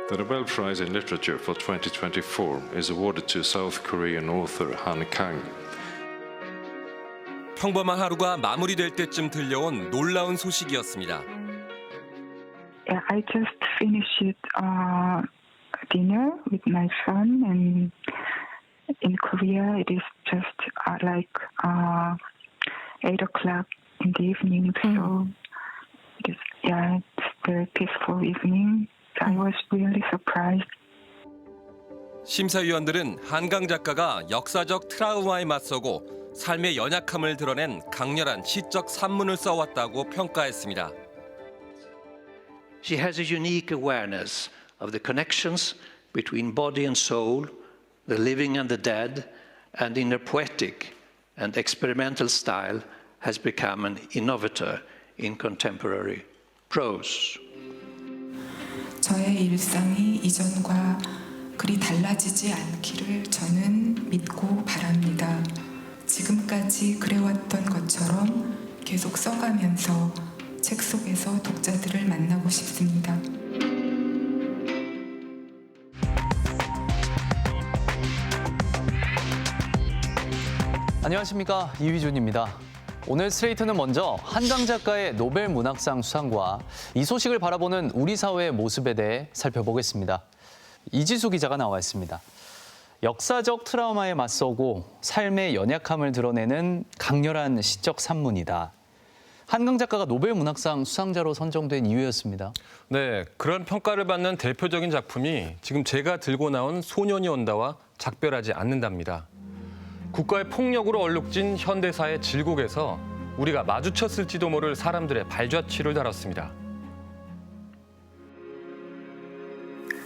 The Nobel Prize in Literature for 2024 is awarded to South Korean author Han Kang. 평범한 하루가 마무리될 때쯤 들려온 놀라운 소식이었습니다. I just finished dinner with my son, and in Korea it is just like 8 o'clock in the evening. So it's very peaceful evening. I was really surprised. 심사위원들은 한강 작가가 역사적 트라우마에 맞서고 삶의 연약함을 드러낸 강렬한 시적 산문을 써왔다고 평가했습니다. She has a unique awareness of the connections between body and soul, the living and the dead, and in her poetic and experimental style has become an innovator in contemporary prose. 저의 일상이 이전과 그리 달라지지 않기를 저는 믿고 바랍니다. 지금까지 그래왔던 것처럼 계속 써가면서 책 속에서 독자들을 만나고 싶습니다. 안녕하십니까, 이휘준입니다. 오늘 스트레이트는 먼저 한강 작가의 노벨 문학상 수상과 이 소식을 바라보는 우리 사회의 모습에 대해 살펴보겠습니다. 이지수 기자가 나와 있습니다. 역사적 트라우마에 맞서고 삶의 연약함을 드러내는 강렬한 시적 산문이다. 한강 작가가 노벨 문학상 수상자로 선정된 이유였습니다. 네, 그런 평가를 받는 대표적인 작품이 지금 제가 들고 나온 소년이 온다와 작별하지 않는답니다. 국가의 폭력으로 얼룩진 현대사의 질곡에서 우리가 마주쳤을지도 모를 사람들의 발자취를 다뤘습니다.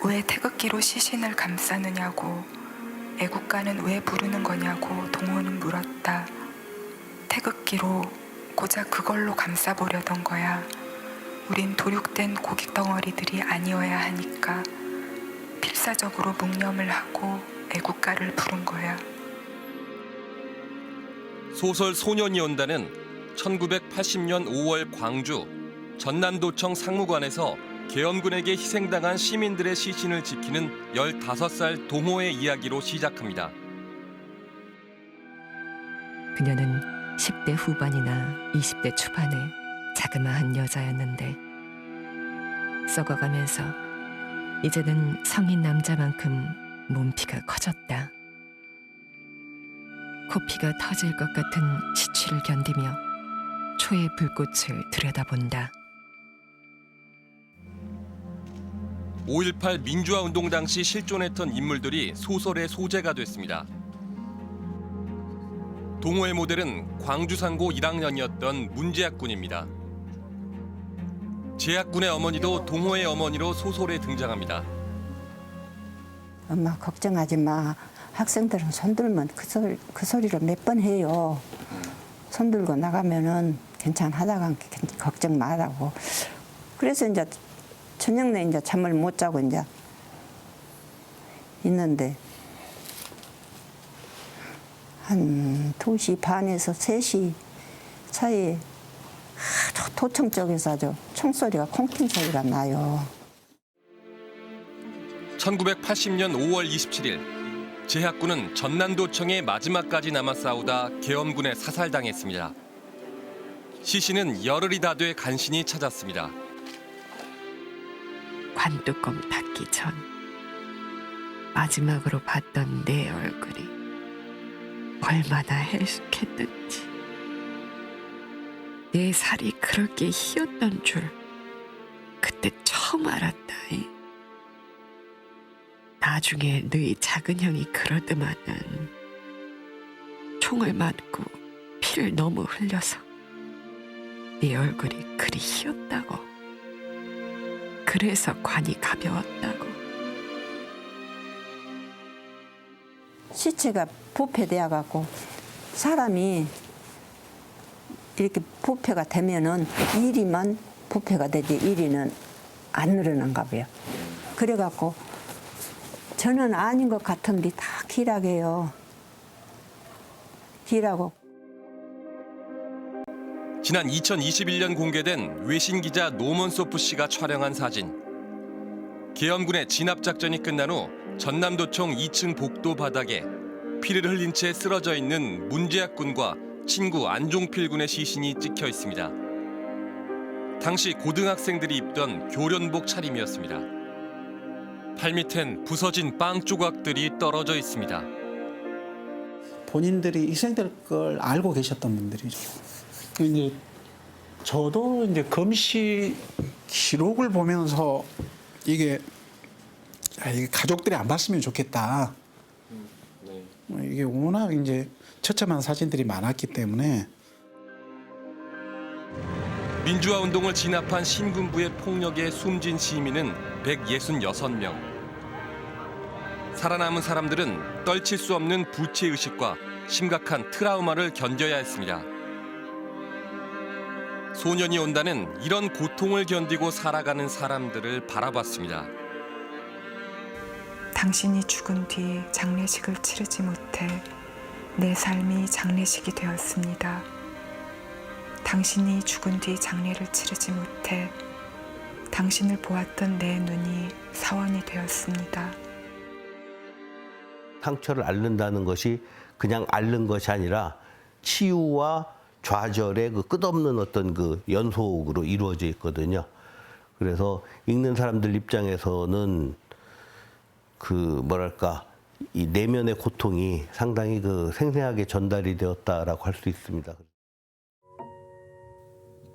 왜 태극기로 시신을 감싸느냐고, 애국가는 왜 부르는 거냐고 동호는 물었다. 태극기로 고작 그걸로 감싸보려던 거야. 우린 도륙된 고깃덩어리들이 아니어야 하니까 필사적으로 묵념을 하고 애국가를 부른 거야. 소설 소년이 온다는 1980년 5월 광주 전남도청 상무관에서 계엄군에게 희생당한 시민들의 시신을 지키는 15살 동호의 이야기로 시작합니다. 그녀는 10대 후반이나 20대 초반의 자그마한 여자였는데 썩어가면서 이제는 성인 남자만큼 몸피가 커졌다. 코피가 터질 것 같은 시취를 견디며 초의 불꽃을 들여다본다. 5.18 민주화운동 당시 실존했던 인물들이 소설의 소재가 됐습니다. 동호의 모델은 광주상고 1학년이었던 문재학 군입니다. 재학 군의 어머니도 동호의 어머니로 소설에 등장합니다. 엄마 걱정하지 마. 학생들은 손들면 그 소리를 몇 번 해요. 손들고 나가면은 괜찮하다가 걱정 말라고. 그래서 이제 저녁 내 이제 잠을 못 자고 이제 있는데 한 2시 반에서 3시 사이에 도청 쪽에서 아주 총소리가 콩팅 소리가 나요. 1980년 5월 27일 재학군은 전남도청에 마지막까지 남아 싸우다 계엄군에 사살당했습니다. 시신은 열흘이 다 돼 간신히 찾았습니다. 관뚜껑 닫기 전 마지막으로 봤던 내 얼굴이 얼마나 해숙했는지, 내 살이 그렇게 희었던 줄 그때 처음 알았다. 나중에 너희 작은 형이 그러더만은 총을 맞고 피를 너무 흘려서 네 얼굴이 그리 희었다고. 그래서 관이 가벼웠다고. 시체가 부패되어 갖고 사람이 이렇게 부패가 되면은 일이만 부패가 되지 일이는 안 늘어난가 봐요. 그래 갖고 저는 아닌 것 같은데 다 길하게요. 길하고. 지난 2021년 공개된 외신 기자 노먼소프 씨가 촬영한 사진. 계엄군의 진압작전이 끝난 후 전남도청 2층 복도 바닥에 피를 흘린 채 쓰러져 있는 문재학 군과 친구 안종필 군의 시신이 찍혀 있습니다. 당시 고등학생들이 입던 교련복 차림이었습니다. 팔 밑엔 부서진 빵 조각들이 떨어져 있습니다. 본인들이 희생될 걸 알고 계셨던 분들이죠. 이제 저도 이제 검시 기록을 보면서 이게 가족들이 안 봤으면 좋겠다. 이게 워낙 이제 처참한 사진들이 많았기 때문에. 민주화 운동을 진압한 신군부의 폭력에 숨진 시민은 166명. 살아남은 사람들은 떨칠 수 없는 부채의식과 심각한 트라우마를 견뎌야 했습니다. 소년이 온다는 이런 고통을 견디고 살아가는 사람들을 바라봤습니다. 당신이 죽은 뒤 장례식을 치르지 못해 내 삶이 장례식이 되었습니다. 당신이 죽은 뒤 장례를 치르지 못해 당신을 보았던 내 눈이 사원이 되었습니다. 상처를 앓는다는 것이 그냥 앓는 것이 아니라 치유와 좌절의 그 끝없는 어떤 그 연속으로 이루어져 있거든요. 그래서 읽는 사람들 입장에서는 그 뭐랄까 이 내면의 고통이 상당히 그 생생하게 전달이 되었다라고 할 수 있습니다.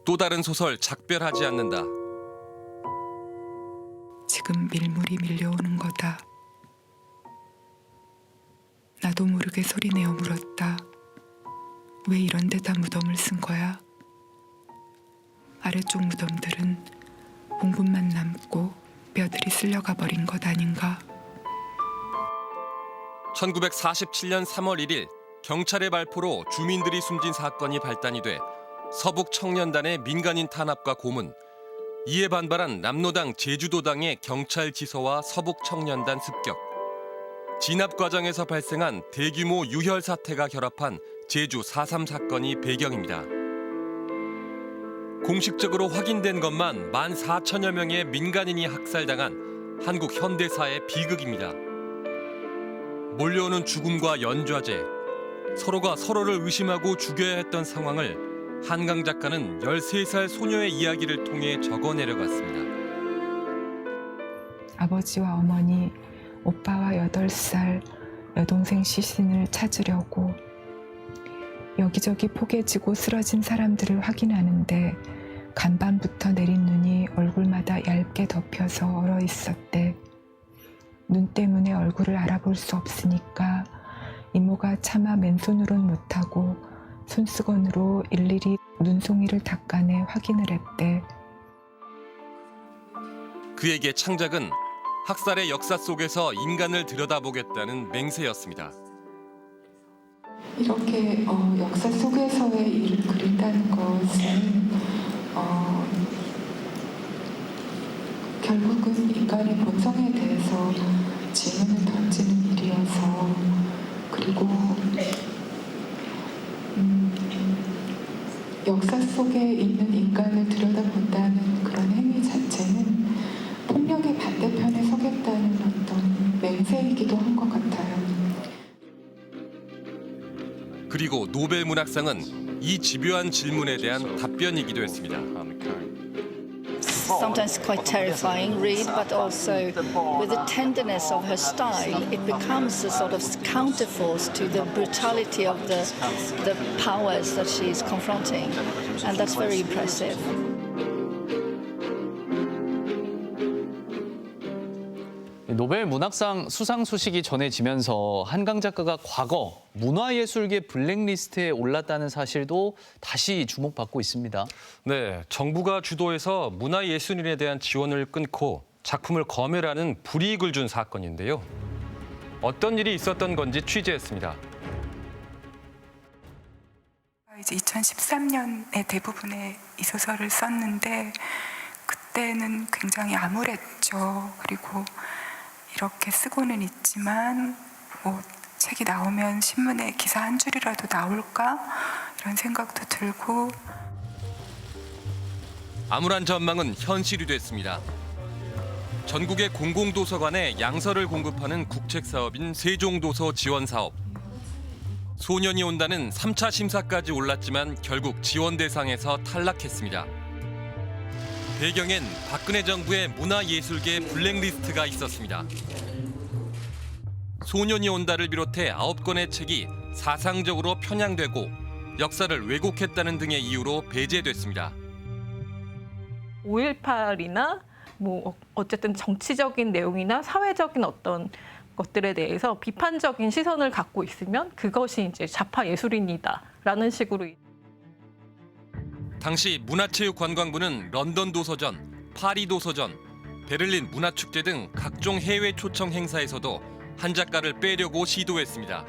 또 다른 소설 작별하지 않는다. 지금 밀물이 밀려오는 거다. 나도 모르게 소리내어 물었다. 왜 이런 데다 무덤을 쓴 거야? 아래쪽 무덤들은 봉분만 남고 뼈들이 쓸려가 버린 것 아닌가? 1947년 3월 1일 경찰의 발포로 주민들이 숨진 사건이 발단이 돼 서북 청년단의 민간인 탄압과 고문, 이에 반발한 남로당 제주도당의 경찰 지서와 서북 청년단 습격, 진압 과정에서 발생한 대규모 유혈 사태가 결합한 제주 4.3 사건이 배경입니다. 공식적으로 확인된 것만 14,000여 명의 민간인이 학살당한 한국 현대사의 비극입니다. 몰려오는 죽음과 연좌제, 서로가 서로를 의심하고 죽여야 했던 상황을 한강 작가는 13살 소녀의 이야기를 통해 적어내려갔습니다. 아버지와 어머니, 오빠와 8살 여동생 시신을 찾으려고 여기저기 포개지고 쓰러진 사람들을 확인하는데 간밤부터 내린 눈이 얼굴마다 얇게 덮여서 얼어 있었대. 눈 때문에 얼굴을 알아볼 수 없으니까 이모가 차마 맨손으론 못하고 손수건으로 일일이 눈송이를 닦아내 확인을 했대. 그에게 창작은 학살의 역사 속에서 인간을 들여다보겠다는 맹세였습니다. 이렇게 역사 속에서의 일을 그린다는 것은 결국은 인간의 본성에 대해서 질문을 던지는 일이어서, 그리고 역사 속에 있는 인간을 들여다본다는 그런 행위 자체는 폭력의 반대편에 서겠다는 어떤 맹세이기도 한 것 같아요. 그리고 노벨 문학상은 이 집요한 질문에 대한 답변이기도 했습니다. Sometimes quite terrifying read, but also with the tenderness of her style, it becomes a sort of counterforce to the brutality of the powers that she is confronting, and that's very impressive. 노벨 문학상 수상 소식이 전해지면서 한강 작가가 과거 문화예술계 블랙리스트에 올랐다는 사실도 다시 주목받고 있습니다. 네, 정부가 주도해서 문화예술인에 대한 지원을 끊고 작품을 검열하는 불이익을 준 사건인데요. 어떤 일이 있었던 건지 취재했습니다. 이제 2013년에 대부분의 이 소설을 썼는데 그때는 굉장히 암울했죠. 그리고 이렇게 쓰고는 있지만 뭐 책이 나오면 신문에 기사 한 줄이라도 나올까 이런 생각도 들고. 암울한 전망은 현실이 됐습니다. 전국의 공공도서관에 양서를 공급하는 국책사업인 세종도서 지원사업. 소년이 온다는 3차 심사까지 올랐지만 결국 지원 대상에서 탈락했습니다. 배경엔 박근혜 정부의 문화예술계 블랙리스트가 있었습니다. 소년이 온다를 비롯해 9건의 책이 사상적으로 편향되고 역사를 왜곡했다는 등의 이유로 배제됐습니다. 5.18이나 뭐 어쨌든 정치적인 내용이나 사회적인 어떤 것들에 대해서 비판적인 시선을 갖고 있으면 그것이 이제 좌파 예술인이다라는 식으로. 당시 문화체육관광부는 런던 도서전, 파리 도서전, 베를린 문화축제 등 각종 해외 초청 행사에서도 한 작가를 빼려고 시도했습니다.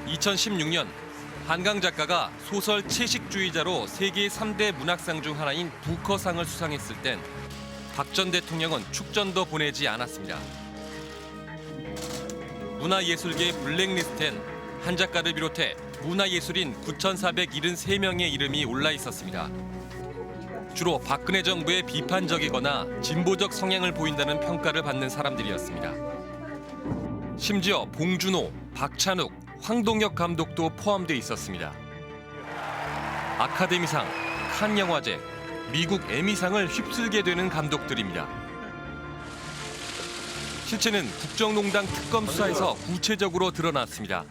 2016년 한강 작가가 소설 채식주의자로 세계 3대 문학상 중 하나인 부커상을 수상했을 땐 박 전 대통령은 축전도 보내지 않았습니다. 문화예술계의 블랙리스트엔 한 작가를 비롯해 문화예술인 9,473명의 이름이 올라 있었습니다. 주로 박근혜 정부에 비판적이거나 진보적 성향을 보인다는 평가를 받는 사람들이었습니다. 심지어 봉준호, 박찬욱, 황동혁 감독도 포함돼 있었습니다. 아카데미상, 칸 영화제, 미국 에미상을 휩쓸게 되는 감독들입니다. 실체는 국정농단 특검 수사에서 구체적으로 드러났습니다.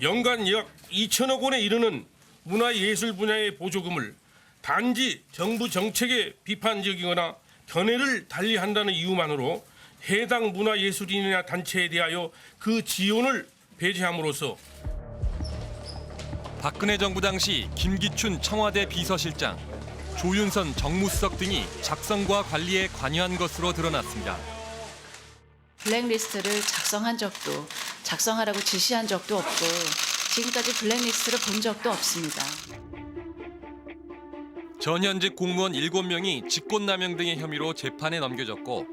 연간 약 2천억 원에 이르는 문화예술 분야의 보조금을 단지 정부 정책에 비판적이거나 견해를 달리한다는 이유만으로 해당 문화예술인이나 단체에 대하여 그 지원을 배제함으로써 박근혜 정부 당시 김기춘 청와대 비서실장, 조윤선 정무수석 등이 작성과 관리에 관여한 것으로 드러났습니다. 블랙리스트를 작성하라고 지시한 적도 없고 지금까지 블랙리스트를 본 적도 없습니다. 전현직 공무원 7명이 직권남용 등의 혐의로 재판에 넘겨졌고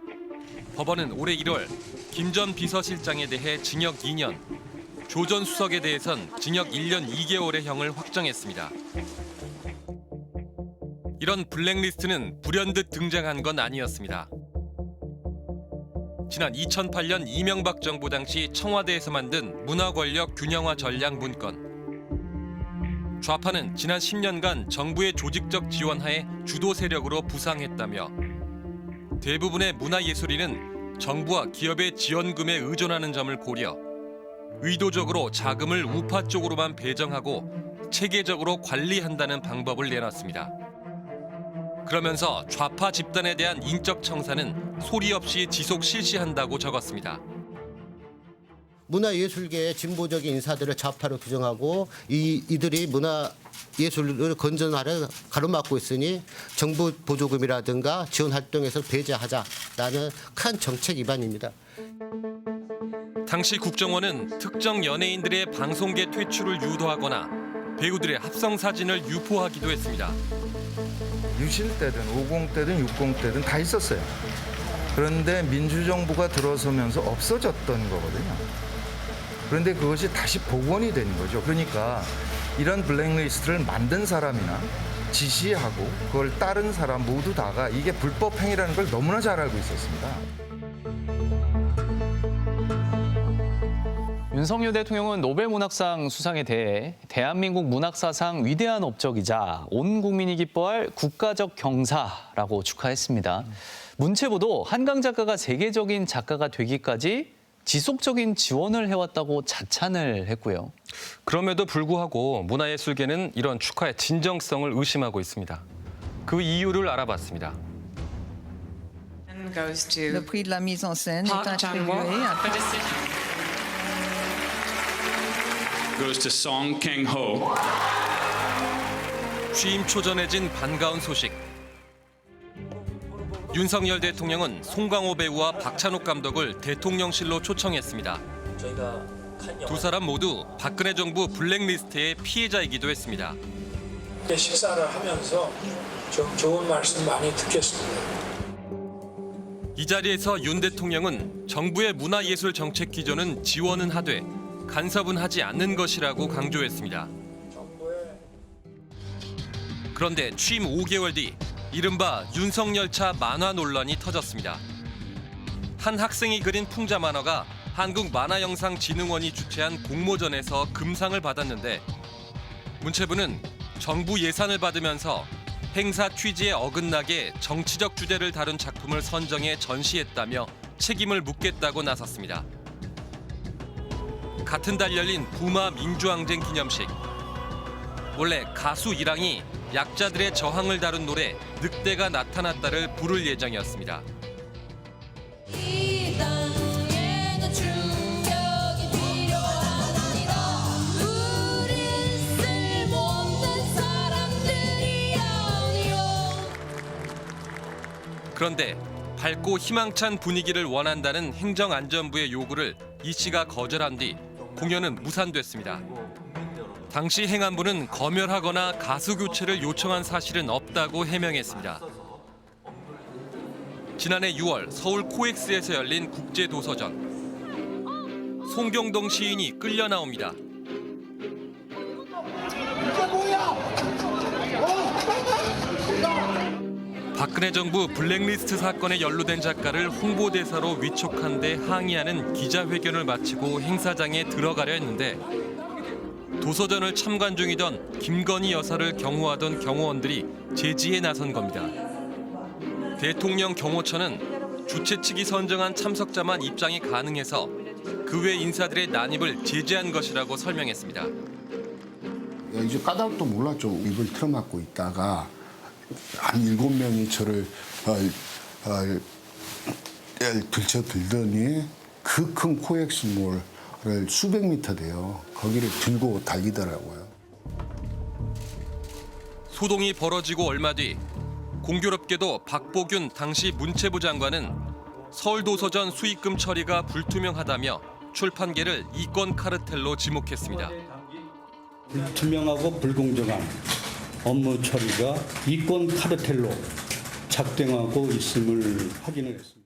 법원은 올해 1월 김 전 비서실장에 대해 징역 2년, 조 전 수석에 대해선 징역 1년 2개월의 형을 확정했습니다. 이런 블랙리스트는 불현듯 등장한 건 아니었습니다. 지난 2008년 이명박 정부 당시 청와대에서 만든 문화권력 균형화 전략 문건. 좌파는 지난 10년간 정부의 조직적 지원하에 주도 세력으로 부상했다며 대부분의 문화예술인은 정부와 기업의 지원금에 의존하는 점을 고려, 의도적으로 자금을 우파 쪽으로만 배정하고 체계적으로 관리한다는 방법을 내놨습니다. 그러면서 좌파 집단에 대한 인적 청산은 소리 없이 지속 실시한다고 적었습니다. 문화예술계의 진보적인 인사들을 좌파로 규정하고 이들이 문화예술을 건전하려 가로막고 있으니 정부 보조금이라든가 지원 활동에서 배제하자라는 큰 정책 위반입니다. 당시 국정원은 특정 연예인들의 방송계 퇴출을 유도하거나 배우들의 합성 사진을 유포하기도 했습니다. 유실 때든 50때든 60때든 다 있었어요. 그런데 민주정부가 들어서면서 없어졌던 거거든요. 그런데 그것이 다시 복원이 된 거죠. 그러니까 이런 블랙리스트를 만든 사람이나 지시하고 그걸 따른 사람 모두 다가 이게 불법 행위라는 걸 너무나 잘 알고 있었습니다. 윤석열 대통령은 노벨문학상 수상에 대해 대한민국 문학사상 위대한 업적이자 온 국민이 기뻐할 국가적 경사라고 축하했습니다. 문체부도 한강 작가가 세계적인 작가가 되기까지 지속적인 지원을 해왔다고 자찬을 했고요. 그럼에도 불구하고 문화예술계는 이런 축하의 진정성을 의심하고 있습니다. 그 이유를 알아봤습니다. Le prix de la mise en scène est attribué goes to Song Kang-ho. 취임 초 전해진 반가운 소식. 윤석열 대통령은 송강호 배우와 박찬욱 감독을 대통령실로 초청했습니다. 두 사람 모두 박근혜 정부 블랙리스트의 피해자이기도 했습니다. 식사를 하면서 좀 좋은 말씀 많이 듣겠습니다. 이 자리에서 윤 대통령은 정부의 문화예술 정책 기조는 지원은 하되 간섭은 하지 않는 것이라고 강조했습니다. 그런데 취임 5개월 뒤 이른바 윤석열차 만화 논란이 터졌습니다. 한 학생이 그린 풍자 만화가 한국만화영상진흥원이 주최한 공모전에서 금상을 받았는데 문체부는 정부 예산을 받으면서 행사 취지에 어긋나게 정치적 주제를 다룬 작품을 선정해 전시했다며 책임을 묻겠다고 나섰습니다. 같은 달 열린 부마 민주항쟁 기념식. 원래 가수 이랑이 약자들의 저항을 다룬 노래 늑대가 나타났다를 부를 예정이었습니다. 그런데 밝고 희망찬 분위기를 원한다는 행정안전부의 요구를 이 씨가 거절한 뒤 공연은 무산됐습니다. 당시 행안부는 검열하거나 가수 교체를 요청한 사실은 없다고 해명했습니다. 지난해 6월 서울 코엑스에서 열린 국제도서전. 송경동 시인이 끌려 나옵니다. 박근혜 정부 블랙리스트 사건에 연루된 작가를 홍보대사로 위촉한 데 항의하는 기자회견을 마치고 행사장에 들어가려 했는데 도서전을 참관 중이던 김건희 여사를 경호하던 경호원들이 제지에 나선 겁니다. 대통령 경호처는 주최 측이 선정한 참석자만 입장이 가능해서 그 외 인사들의 난입을 제재한 것이라고 설명했습니다. 이제 까닭도 몰랐죠. 입을 틀어막고 있다가 한 7명이 저를 들쳐들더니 그 큰 코엑스몰을 수백 미터 돼요. 거기를 들고 달리더라고요. 소동이 벌어지고 얼마 뒤 공교롭게도 박보균 당시 문체부 장관은 서울도서전 수익금 처리가 불투명하다며 출판계를 이권 카르텔로 지목했습니다. 불투명하고 불공정한 업무 처리가 이권 카르텔로 작동하고 있음을 확인을 했습니다.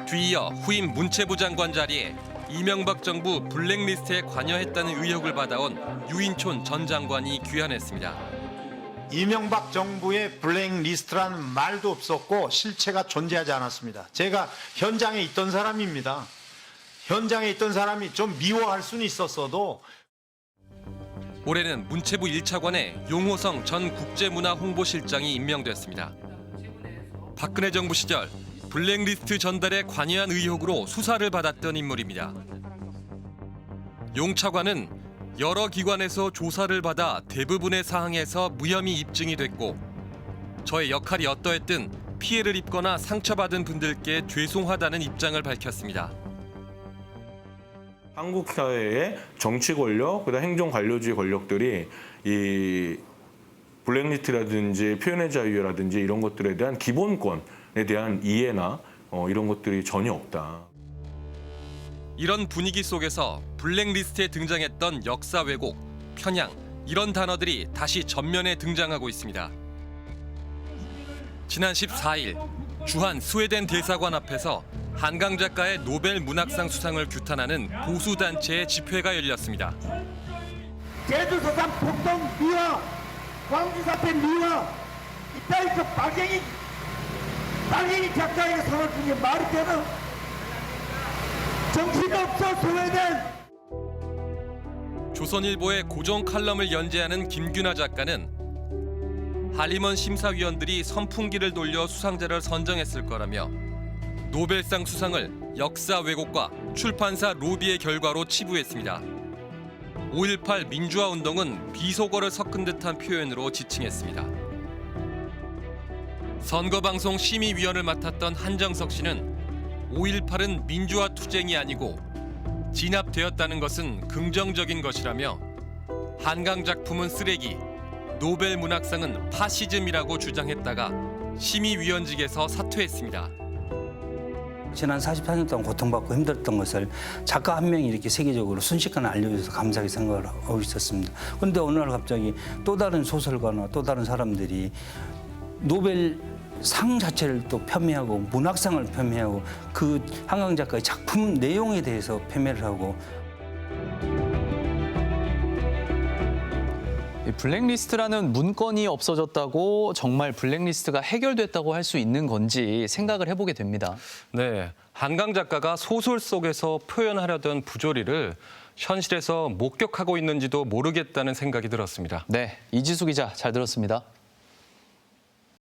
뒤이어 후임 문체부 장관 자리에 이명박 정부 블랙리스트에 관여했다는 의혹을 받아온 유인촌 전 장관이 귀환했습니다. 이명박 정부의 블랙리스트라는 말도 없었고 실체가 존재하지 않았습니다. 제가 현장에 있던 사람입니다. 현장에 있던 사람이 좀 미워할 수는 있었어도 올해는 문체부 1차관에 용호성 전 국제문화홍보실장이 임명됐습니다. 박근혜 정부 시절 블랙리스트 전달에 관여한 의혹으로 수사를 받았던 인물입니다. 용 차관은 여러 기관에서 조사를 받아 대부분의 사항에서 무혐의 입증이 됐고 저의 역할이 어떠했든 피해를 입거나 상처받은 분들께 죄송하다는 입장을 밝혔습니다. 한국 사회의 정치 권력, 그다음 행정 관료주의 권력들이 이 블랙리스트라든지 표현의 자유라든지 이런 것들에 대한 기본권에 대한 이해나 이런 것들이 전혀 없다. 이런 분위기 속에서 블랙리스트에 등장했던 역사 왜곡, 편향 이런 단어들이 다시 전면에 등장하고 있습니다. 지난 14일 주한 스웨덴 대사관 앞에서 한강 작가의 노벨 문학상 수상을 규탄하는 보수단체의 집회가 열렸습니다. 제주서산 폭동 미화, 광주 사태 미화, 이따위 그 빨갱이 작가에게 상을 준 게 말이 되나? 정신이 없어 스웨덴! 조선일보의 고정 칼럼을 연재하는 김규나 작가는 한림원 심사위원들이 선풍기를 돌려 수상자를 선정했을 거라며 노벨상 수상을 역사 왜곡과 출판사 로비의 결과로 치부했습니다. 5.18 민주화 운동은 비속어를 섞은 듯한 표현으로 지칭했습니다. 선거방송 심의위원을 맡았던 한정석 씨는 5.18은 민주화 투쟁이 아니고 진압되었다는 것은 긍정적인 것이라며 한강 작품은 쓰레기, 노벨 문학상은 파시즘이라고 주장했다가 심의위원직에서 사퇴했습니다. 지난 44년 동안 고통받고 힘들었던 것을 작가 한 명이 이렇게 세계적으로 순식간에 알려줘서 감사하게 생각을 하고 있었습니다. 그런데 어느 날 갑자기 또 다른 소설가나 또 다른 사람들이 노벨상 자체를 또 폄훼하고 문학상을 폄훼하고 그 한강 작가의 작품 내용에 대해서 폄훼를 하고 블랙리스트라는 문건이 없어졌다고 정말 블랙리스트가 해결됐다고 할 수 있는 건지 생각을 해보게 됩니다. 네, 한강 작가가 소설 속에서 표현하려던 부조리를 현실에서 목격하고 있는지도 모르겠다는 생각이 들었습니다. 네, 이지수 기자 잘 들었습니다.